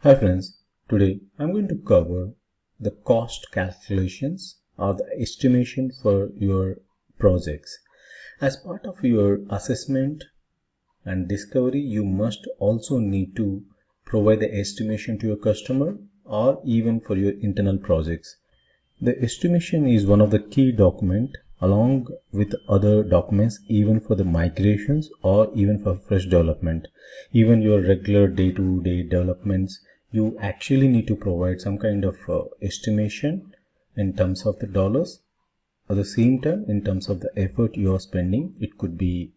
Hi friends, today I'm going to cover the cost calculations or the estimation for your projects. As part of your assessment and discovery, you must also need to provide the estimation to your customer or even for your internal projects. The estimation is one of the key document along with other documents even for the migrations or even for fresh development. Even your regular day-to-day developments, you actually need to provide some kind of estimation in terms of the dollars. At the same time, in terms of the effort you are spending, it could be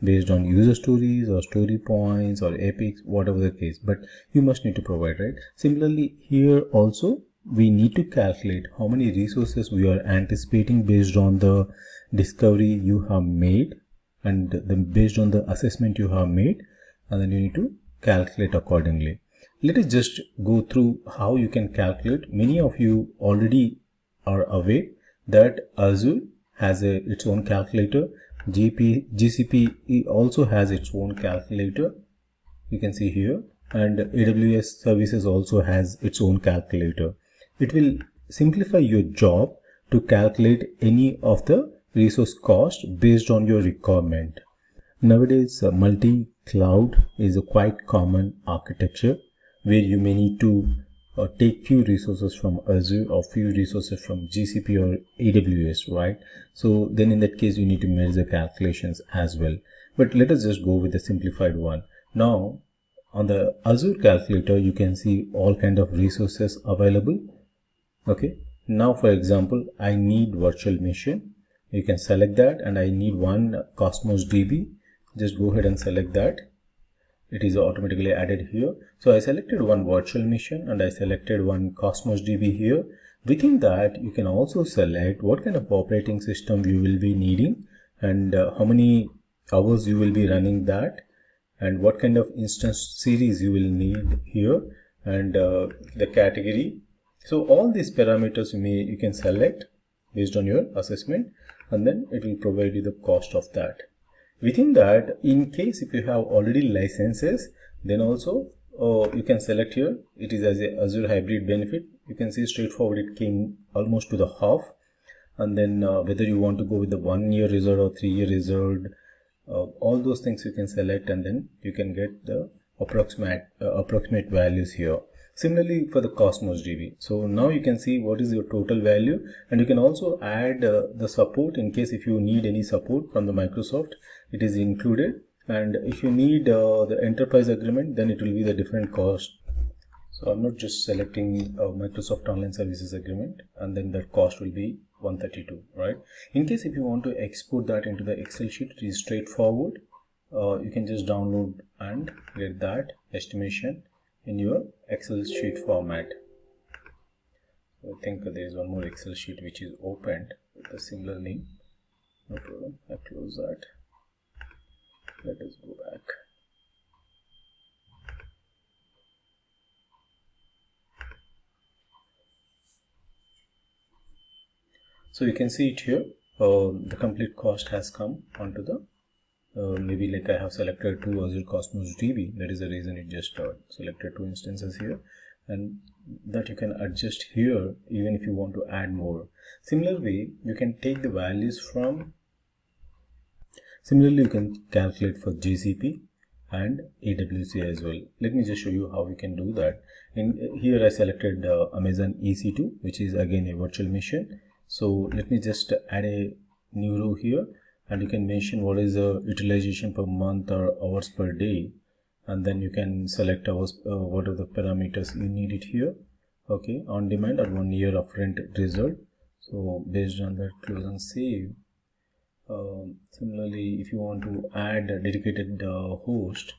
based on user stories or story points or epics, whatever the case, but you must need to provide, right? Similarly, here also we need to calculate how many resources we are anticipating based on the discovery you have made and then based on the assessment you have made, and then you need to calculate accordingly. Let us just go through how you can calculate. Many of you already are aware that Azure has its own calculator. GCP also has its own calculator, you can see here, and AWS services also has its own calculator. It will simplify your job to calculate any of the resource cost based on your requirement. Nowadays, multi-cloud is a quite common architecture where you may need to take few resources from Azure or few resources from GCP or AWS, right? So then in that case, you need to merge the calculations as well. But let us just go with the simplified one. Now, on the Azure calculator, you can see all kind of resources available. Okay. Now, for example, I need virtual machine. You can select that, and I need one Cosmos DB. Just go ahead and select that. It is automatically added here. So I selected one virtual machine and I selected one Cosmos DB here. Within that, you can also select what kind of operating system you will be needing and how many hours you will be running that and what kind of instance series you will need here and the category. So all these parameters you can select based on your assessment, and then it will provide you the cost of that. Within that, in case if you have already licenses, then also you can select here. It is as a Azure hybrid benefit. You can see straightforward, it came almost to the half. And then whether you want to go with the 1 year reserved or 3 year reserved, all those things you can select, and then you can get the approximate values here. Similarly for the Cosmos DB. So now you can see what is your total value, and you can also add the support in case if you need any support from the Microsoft, it is included. And if you need the enterprise agreement, then it will be the different cost. So I'm not just selecting Microsoft Online Services Agreement, and then that cost will be 132, right? In case if you want to export that into the Excel sheet, it is straightforward. You can just download and get that estimation in your Excel sheet format. I think there is one more Excel sheet which is opened with a similar name. No problem, I close that. Let us go back. So you can see it here. The complete cost has come onto the maybe like I have selected 2 Azure Cosmos DB. That is the reason it just selected 2 instances here, and that you can adjust here even if you want to add more. Similarly, you can take the values from. Similarly, you can calculate for GCP and AWS as well. Let me just show you how we can do that. In here, I selected Amazon EC2, which is again a virtual machine. So let me just add a new row here, and you can mention what is the utilization per month or hours per day, and then you can select hours, what are the parameters you need it here. Okay, on demand or 1 year of rent result. So based on that, close and save. Similarly, if you want to add a dedicated host,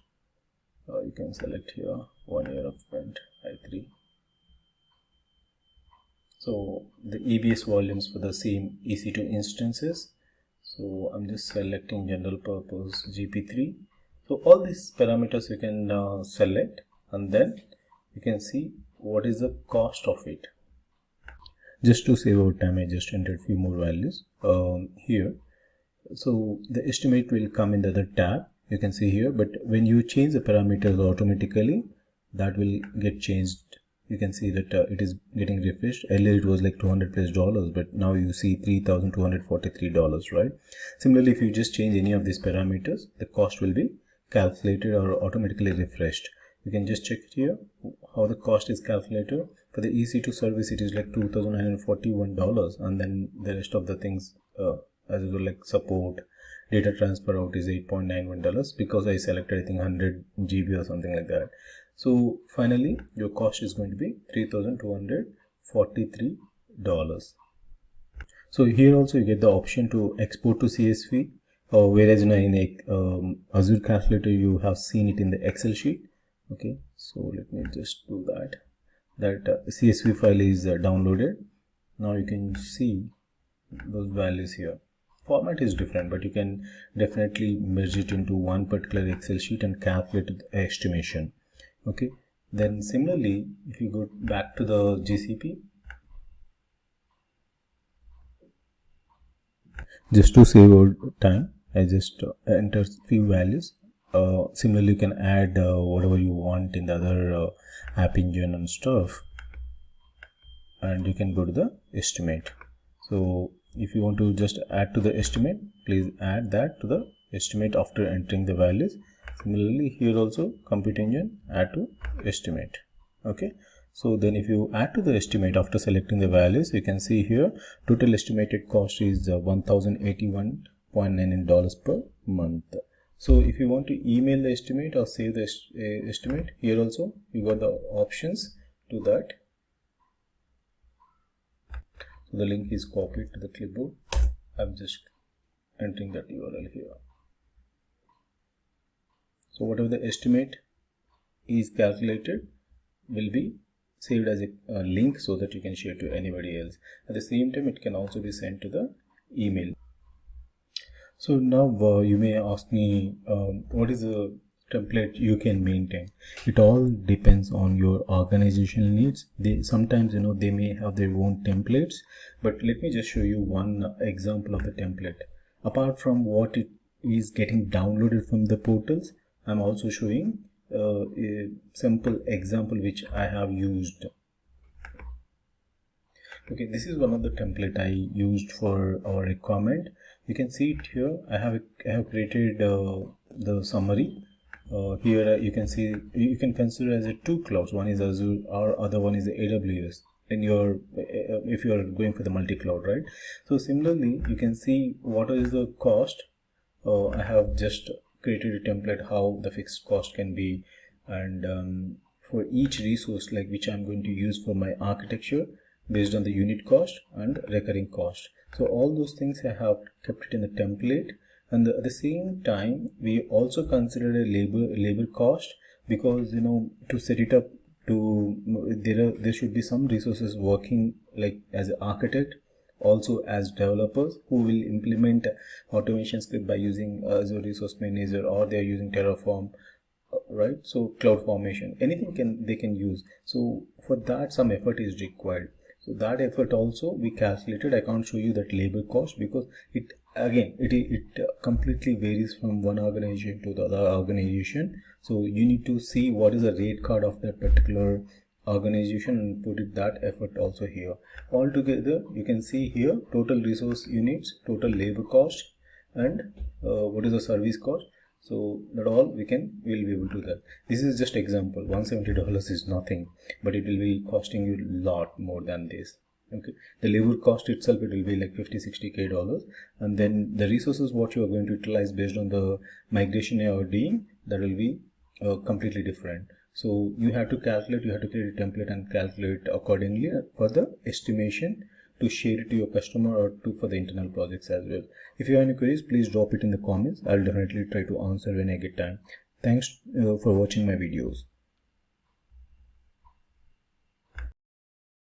you can select here 1 year of rent I3. So the EBS volumes for the same EC2 instances. So I'm just selecting general purpose GP3. So all these parameters you can select, and then you can see what is the cost of it. Just to save our time, I just entered few more values here. So the estimate will come in the other tab, you can see here, but when you change the parameters automatically, that will get changed. You can see that it is getting refreshed. Earlier it was like $200+, but now you see $3,243, right? Similarly, if you just change any of these parameters, the cost will be calculated or automatically refreshed. You can just check it here how the cost is calculated. For the EC2 service, it is like $2,941, and then the rest of the things as well, like support, data transfer out is $8.91 because I selected I think 100 GB or something like that. So finally your cost is going to be $3,243. So here also you get the option to export to CSV, whereas in a Azure calculator you have seen it in the Excel sheet. Okay, so let me just do that. CSV file is downloaded. Now you can see those values here. Format is different, but you can definitely merge it into one particular Excel sheet and calculate the estimation. Okay, then similarly, if you go back to the GCP, just to save our time, I just enter few values. Similarly, you can add whatever you want in the other app engine and stuff, and you can go to the estimate. So if you want to just add to the estimate, please add that to the estimate after entering the values. Similarly, here also compute engine, add to estimate. Okay, so then if you add to the estimate after selecting the values, you can see here total estimated cost is $1,081.99 per month. So if you want to email the estimate or save the estimate, here also you got the options to that. So the link is copied to the clipboard. I'm just entering that URL here. So whatever the estimate is calculated will be saved as a link so that you can share to anybody else. At the same time, it can also be sent to the email. So now you may ask me what is the template you can maintain. It all depends on your organizational needs. Sometimes they may have their own templates, but let me just show you one example of the template. Apart from what it is getting downloaded from the portals, I'm also showing a simple example which I have used. Okay, this is one of the template I used for our requirement. You can see it here. I have created the summary. Here you can see you can consider as a two clouds. One is Azure, or other one is AWS. In your if you are going for the multi-cloud, right? So similarly, you can see what is the cost. I have just created a template how the fixed cost can be, and for each resource like which I'm going to use for my architecture based on the unit cost and recurring cost. So all those things I have kept it in the template, and at the same time we also considered a labor cost, because to set it up there should be some resources working like as an architect, also as developers who will implement automation script by using Azure Resource Manager, or they are using Terraform, right? So CloudFormation, anything they can use. So for that some effort is required. So that effort also we calculated. I can't show you that labor cost because it completely varies from one organization to the other organization. So you need to see what is the rate card of that particular organization and put it that effort also here. Altogether you can see here total resource units, total labor cost, and what is the service cost. So that all will be able to do that. This is just example. $170 is nothing, but it will be costing you a lot more than this. Okay, the labor cost itself, it will be like $50-60K, and then the resources what you are going to utilize based on the migration you are doing, that will be completely different. So you have to calculate, you have to create a template and calculate accordingly for the estimation to share it to your customer or for the internal projects as well. If you have any queries, please drop it in the comments. I'll definitely try to answer when I get time. Thanks for watching my videos.